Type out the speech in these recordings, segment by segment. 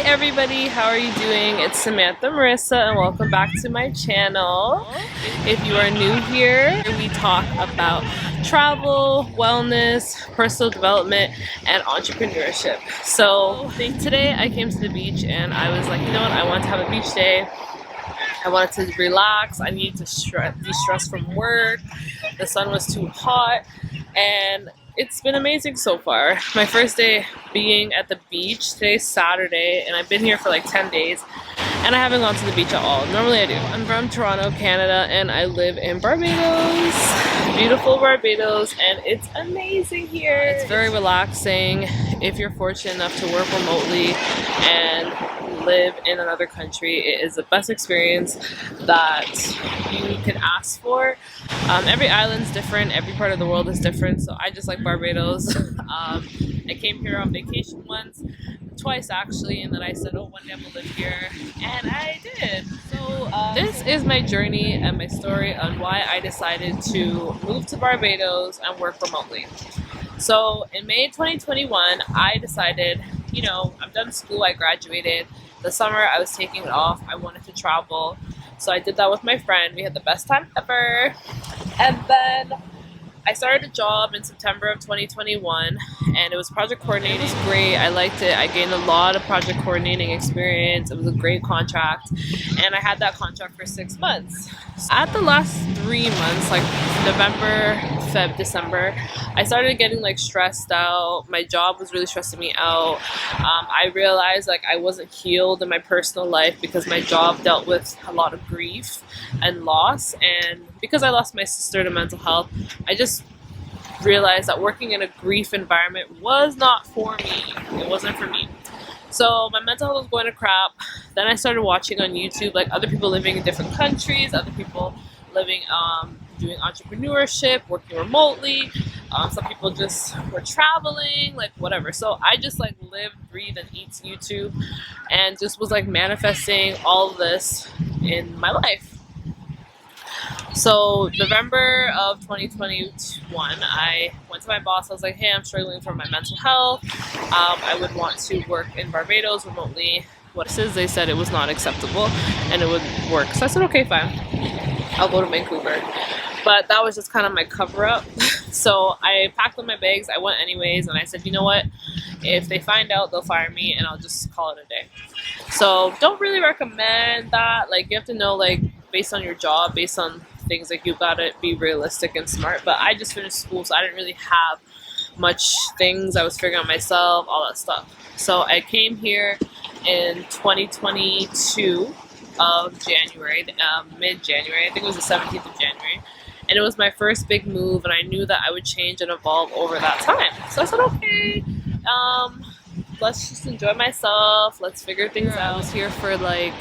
everybody, how are you doing? It's Samantha Marissa and welcome back to my channel. If you are new here, we talk about travel, wellness, personal development, and entrepreneurship. So today I came to the beach and I was like, you know what, I want to have a beach day. I wanted to relax, I needed to de-stress from work, the sun was too hot, and it's been amazing so far. My first day being at the beach, today's Saturday, and I've been here for like 10 days, and I haven't gone to the beach at all. Normally I do. I'm from Toronto, Canada, and I live in Barbados, beautiful Barbados, and it's amazing here. It's very relaxing if you're fortunate enough to work remotely and live in another country. It is the best experience that you could ask for. Every island's different, every part of the world is different, so I just like Barbados. I came here on vacation twice actually, and then I said, oh, one day I'm gonna live here, and I did. So this is my journey and my story on why I decided to move to Barbados and work remotely. So in May 2021, I decided, you know, I'm done school, I graduated. The summer I was taking it off, I wanted to travel. So I did that with my friend. We had the best time ever. And then I started a job in September of 2021 and it was project coordinating. It was great. I liked it. I gained a lot of project coordinating experience. It was a great contract and I had that contract for 6 months. At the last 3 months, like November, Feb, December, I started getting like stressed out. My job was really stressing me out. I realized like I wasn't healed in my personal life because my job dealt with a lot of grief and loss, and because I lost my sister to mental health, I just realized that working in a grief environment was not for me. It wasn't for me. So my mental health was going to crap. Then I started watching on YouTube like other people living in different countries, other people living doing entrepreneurship, working remotely. Some people just were traveling, like whatever. So I just like lived, breathed, and eat YouTube, and just was like manifesting all of this in my life. So November of 2021, I went to my boss. I was like, hey, I'm struggling for my mental health. I would want to work in Barbados remotely. What it is, they said it was not acceptable and it would work. So I said, okay, fine. I'll go to Vancouver. But that was just kind of my cover up. So I packed up my bags. I went anyways. And I said, you know what? If they find out, they'll fire me and I'll just call it a day. So don't really recommend that. Like you have to know, like based on your job, based on things, like you gotta be realistic and smart. But I just finished school, so I didn't really have much things. I was figuring out myself, all that stuff. So I came here in 2022 of January, mid-January. I think it was the 17th of January. And it was my first big move, and I knew that I would change and evolve over that time. So I said, okay, let's just enjoy myself. Let's figure things out. I was here for like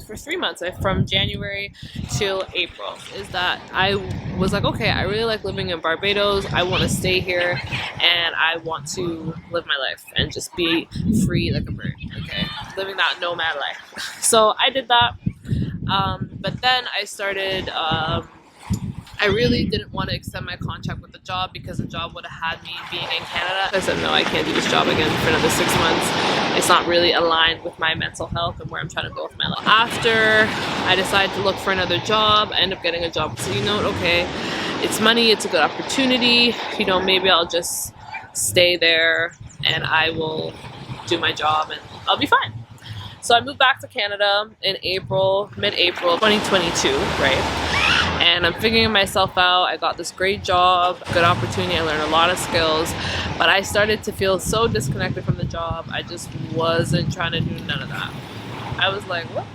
for 3 months, from January till April. Is that I was like, okay, I really like living in Barbados. I want to stay here and I want to live my life and just be free like a bird. Okay, living that nomad life. So I did that. But then I started, I really didn't want to extend my contract with the job because the job would have had me being in Canada. I said, no, I can't do this job again for another 6 months. It's not really aligned with my mental health and where I'm trying to go with my life. After I decided to look for another job, I ended up getting a job. So, you know what, okay, it's money, it's a good opportunity. You know, maybe I'll just stay there and I will do my job and I'll be fine. So I moved back to Canada in mid-April 2022, right? And I'm figuring myself out. I got this great job, good opportunity. I learned a lot of skills, but I started to feel so disconnected from the job. I just wasn't trying to do none of that. I was like, what?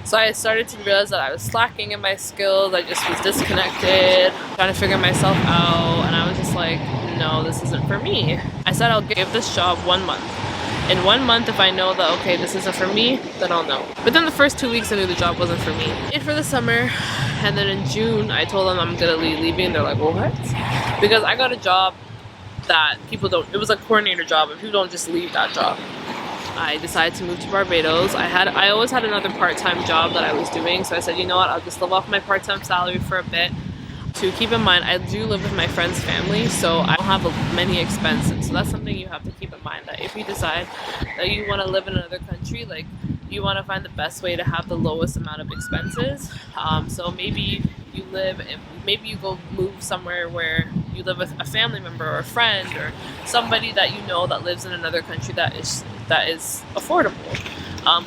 So I started to realize that I was slacking in my skills. I just was disconnected, trying to figure myself out. And I was just like, no, this isn't for me. I said I'll give this job 1 month. In 1 month, if I know that, okay, this isn't for me, then I'll know. But then the first 2 weeks, I knew the job wasn't for me. And for the summer, and then in June, I told them I'm gonna leave, and they're like, well, what? Because I got a job that people don't, it was a coordinator job, and people don't just leave that job. I decided to move to Barbados. I always had another part-time job that I was doing, so I said, you know what, I'll just live off my part-time salary for a bit. To keep in mind, I do live with my friend's family, so I don't have many expenses. So that's something you have to keep in mind, that if you decide that you want to live in another country, like, you want to find the best way to have the lowest amount of expenses. So maybe you live in, maybe you go move somewhere where you live with a family member or a friend or somebody that you know that lives in another country that is affordable.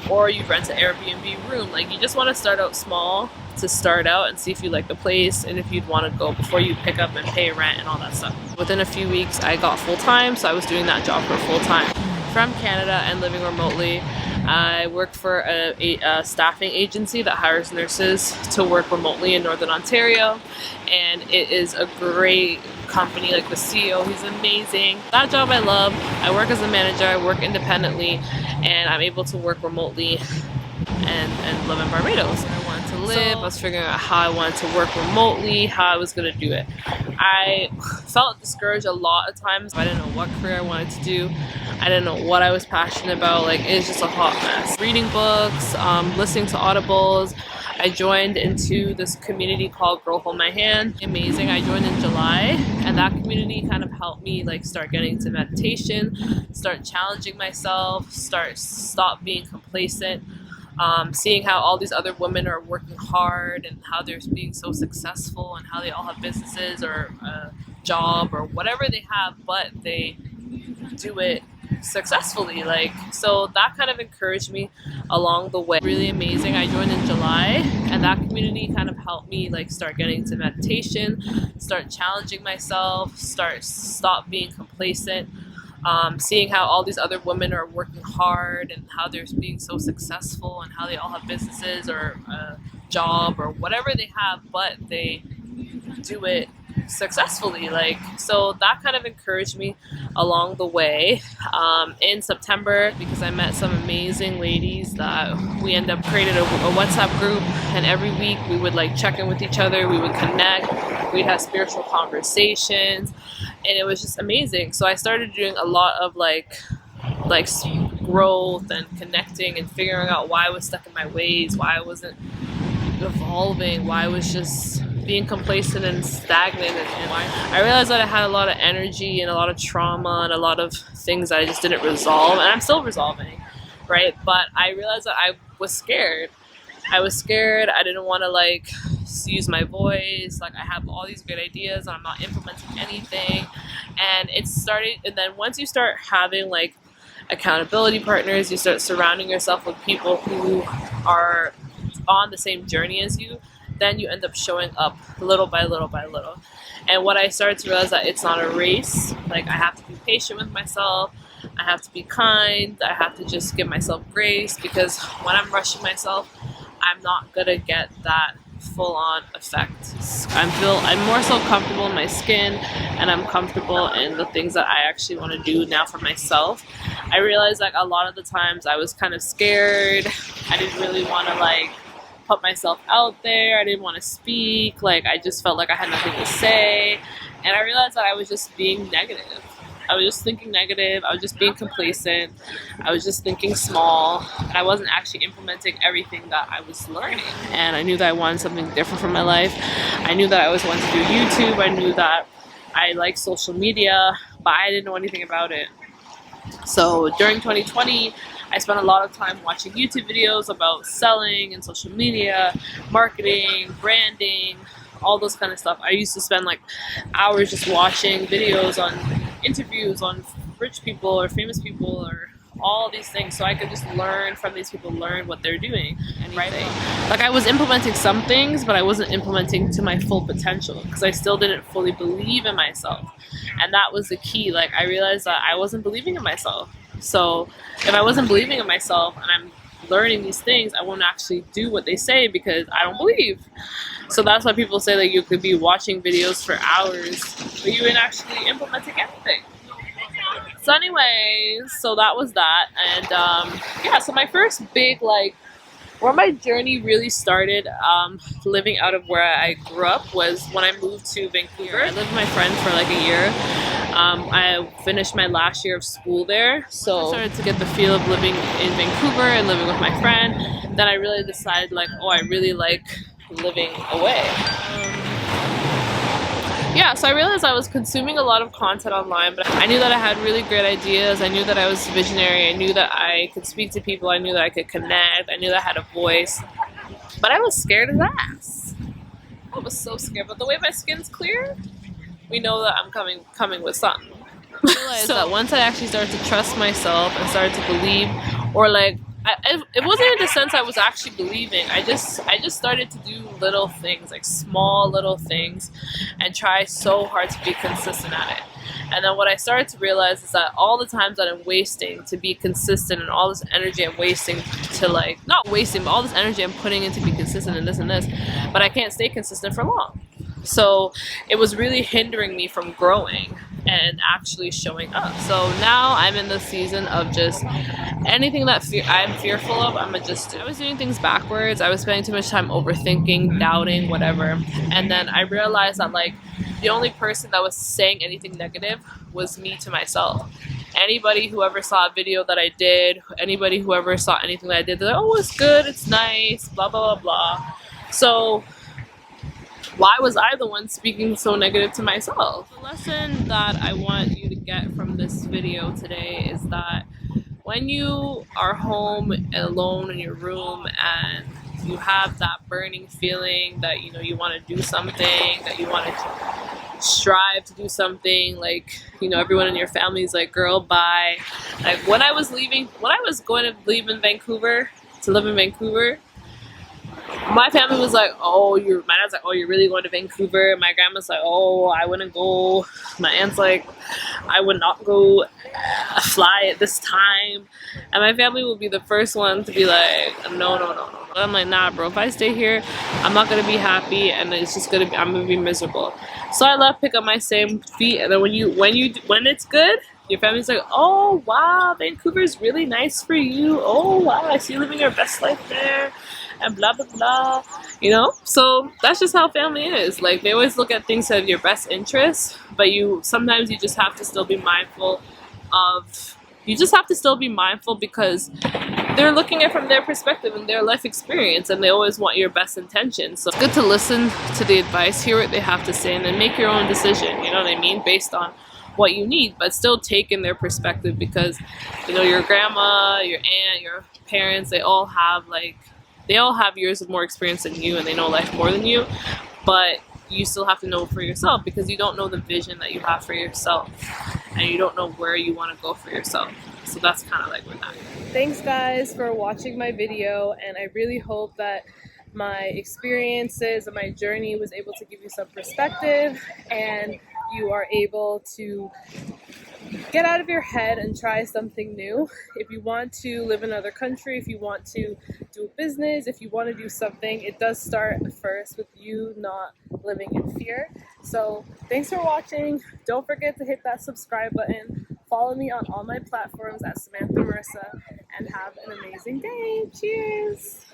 Or you rent an Airbnb room. Like, you just want to start out small to start out and see if you like the place and if you'd want to go before you pick up and pay rent and all that stuff. Within a few weeks, I got full-time, so I was doing that job for full-time. From Canada and living remotely, I work for a staffing agency that hires nurses to work remotely in Northern Ontario, and it is a great company. Like, the CEO, he's amazing. That job I love. I work as a manager, I work independently, and I'm able to work remotely and live in Barbados. I wanted to live. I was figuring out how I wanted to work remotely, how I was going to do it. I felt discouraged a lot of times. I didn't know what career I wanted to do. I didn't know what I was passionate about. Like, it was just a hot mess. Reading books, listening to audibles. I joined into this community called Girl Hold My Hand. Amazing. I joined in July, and that community kind of helped me like start getting into meditation, start challenging myself, stop being complacent. Seeing how all these other women are working hard and how they're being so successful and how they all have businesses or a job or whatever they have, but they do it successfully. Like, so that kind of encouraged me along the way. Really amazing. I joined in July, and that community kind of helped me like start getting into meditation, start challenging myself, stop being complacent. Seeing how all these other women are working hard and how they're being so successful and how they all have businesses or a job or whatever they have, but they do it successfully. Like, so that kind of encouraged me along the way. In September, because I met some amazing ladies, that we ended up created a WhatsApp group, and every week we would like check in with each other, we would connect, we'd have spiritual conversations, and it was just amazing. So I started doing a lot of like growth and connecting and figuring out why I was stuck in my ways, why I wasn't evolving, why I was just being complacent and stagnant, and why I realized that I had a lot of energy and a lot of trauma and a lot of things that I just didn't resolve, and I'm still resolving, right? But I realized that I was scared. I didn't want to like use my voice. Like, I have all these great ideas and I'm not implementing anything. And it started, and then once you start having like accountability partners, you start surrounding yourself with people who are on the same journey as you, then you end up showing up little by little by little. And what I started to realize, that it's not a race. Like, I have to be patient with myself. I have to be kind. I have to just give myself grace, because when I'm rushing myself, I'm not gonna get that full-on effect. I'm more so comfortable in my skin, and I'm comfortable in the things that I actually want to do now for myself. I realized like a lot of the times I was kind of scared. I didn't really want to like put myself out there. I didn't want to speak. Like, I just felt like I had nothing to say, and I realized that I was just being negative. I was just thinking negative. I was just being complacent. I was just thinking small, and I wasn't actually implementing everything that I was learning. And I knew that I wanted something different from my life. I knew that I always wanted to do YouTube. I knew that I liked social media, but I didn't know anything about it. So during 2020, I spent a lot of time watching YouTube videos about selling and social media, marketing, branding, all those kind of stuff. I used to spend like hours just watching videos on interviews on rich people or famous people or all these things, so I could just learn from these people, learn what they're doing and writing. Like, I was implementing some things, but I wasn't implementing to my full potential, because I still didn't fully believe in myself. And that was the key. Like, I realized that I wasn't believing in myself. So if I wasn't believing in myself and I'm learning these things, I won't actually do what they say because I don't believe. So that's why people say that you could be watching videos for hours, but you ain't actually implementing anything. So anyways, so that was that. And yeah, so my first big, like, where my journey really started living out of where I grew up was when I moved to Vancouver. I lived with my friend for like a year. I finished my last year of school there, so I started to get the feel of living in Vancouver and living with my friend. Then I really decided, like, oh, I really like living away. yeah, so I realized I was consuming a lot of content online, but I knew that I had really great ideas. I knew that I was visionary. I knew that I could speak to people. I knew that I could connect. I knew that I had a voice. But I was scared as ass. I was so scared. But the way my skin's clear, we know that I'm coming with something. I realized that once I actually started to trust myself and started to believe, or like, it wasn't in the sense I was actually believing. I just started to do little things, like small little things, and try so hard to be consistent at it. And then what I started to realize is that all the times that I'm wasting to be consistent, and all this energy I'm wasting to, like, not wasting, but all this energy I'm putting in to be consistent and this, but I can't stay consistent for long. So it was really hindering me from growing and actually showing up. So now I'm in the season of just anything that I'm fearful of, I'm gonna just do. I was doing things backwards. I was spending too much time overthinking, doubting, whatever. And then I realized that, like, the only person that was saying anything negative was me to myself. Anybody who ever saw a video that I did, anybody who ever saw anything that I did, they're like, oh, it's good, it's nice, blah, blah, blah, blah. So why was I the one speaking so negative to myself? The lesson that I want you to get from this video today is that when you are home and alone in your room and you have that burning feeling that, you know, you want to do something, that you want to strive to do something, like, you know, everyone in your family is like, girl, bye. Like, when I was going to leave in Vancouver, to live in Vancouver, my family was like, oh, my dad's like, oh, you're really going to Vancouver? My grandma's like, oh, I wouldn't go. My aunt's like, I would not go fly at this time. And my family will be the first one to be like, no, no, no, no. I'm like, nah, bro, if I stay here, I'm not gonna be happy, and it's just I'm gonna be miserable. So I left, pick up my same feet, and then when it's good, your family's like, oh wow, Vancouver's really nice for you. Oh wow, I see you living your best life there, and blah blah blah. You know, so that's just how family is. Like, they always look at things of your best interest, but sometimes you just have to still be mindful of. You just have to still be mindful because they're looking at it from their perspective and their life experience, and they always want your best intentions. So it's good to listen to the advice, hear what they have to say, and then make your own decision, you know what I mean, based on what you need, but still take in their perspective, because, you know, your grandma, your aunt, your parents, they all have years of more experience than you, and they know life more than you, but you still have to know for yourself, because you don't know the vision that you have for yourself, and you don't know where you want to go for yourself. So that's kind of like where that. Thanks guys for watching my video, and I really hope that my experiences and my journey was able to give you some perspective, and you are able to get out of your head and try something new. If you want to live in another country, if you want to do a business, if you want to do something, it does start first with you not living in fear. So thanks for watching. Don't forget to hit that subscribe button. Follow me on all my platforms at Samantha Marissa, and have an amazing day. Cheers!